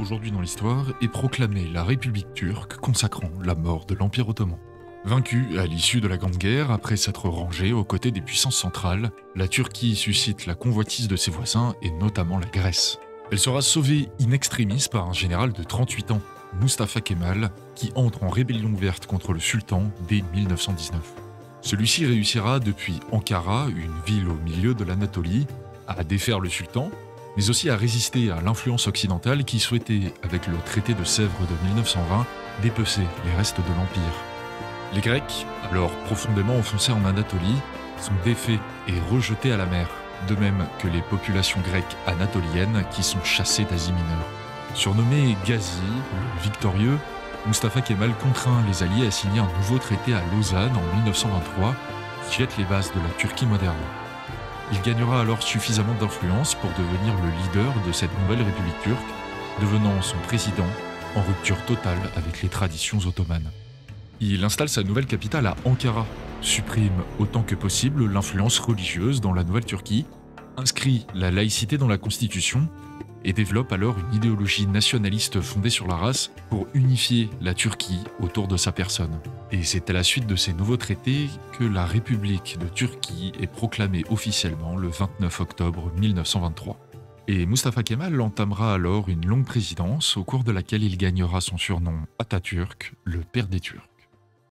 aujourd'hui dans l'histoire est proclamée la République turque consacrant la mort de l'Empire ottoman. Vaincue à l'issue de la Grande Guerre, après s'être rangée aux côtés des puissances centrales, la Turquie suscite la convoitise de ses voisins et notamment la Grèce. Elle sera sauvée in extremis par un général de 38 ans, Mustafa Kemal, qui entre en rébellion ouverte contre le sultan dès 1919. Celui-ci réussira depuis Ankara, une ville au milieu de l'Anatolie, à défaire le sultan, mais aussi à résister à l'influence occidentale qui souhaitait, avec le traité de Sèvres de 1920, dépecer les restes de l'Empire. Les Grecs, alors profondément enfoncés en Anatolie, sont défaits et rejetés à la mer, de même que les populations grecques anatoliennes qui sont chassées d'Asie mineure. Surnommé Gazi, le victorieux, Mustafa Kemal contraint les Alliés à signer un nouveau traité à Lausanne en 1923 qui jette les bases de la Turquie moderne. Il gagnera alors suffisamment d'influence pour devenir le leader de cette nouvelle République turque, devenant son président en rupture totale avec les traditions ottomanes. Il installe sa nouvelle capitale à Ankara, supprime autant que possible l'influence religieuse dans la nouvelle Turquie, inscrit la laïcité dans la constitution et développe alors une idéologie nationaliste fondée sur la race pour unifier la Turquie autour de sa personne. Et c'est à la suite de ces nouveaux traités que la République de Turquie est proclamée officiellement le 29 octobre 1923. Et Mustafa Kemal entamera alors une longue présidence au cours de laquelle il gagnera son surnom Atatürk, le père des Turcs.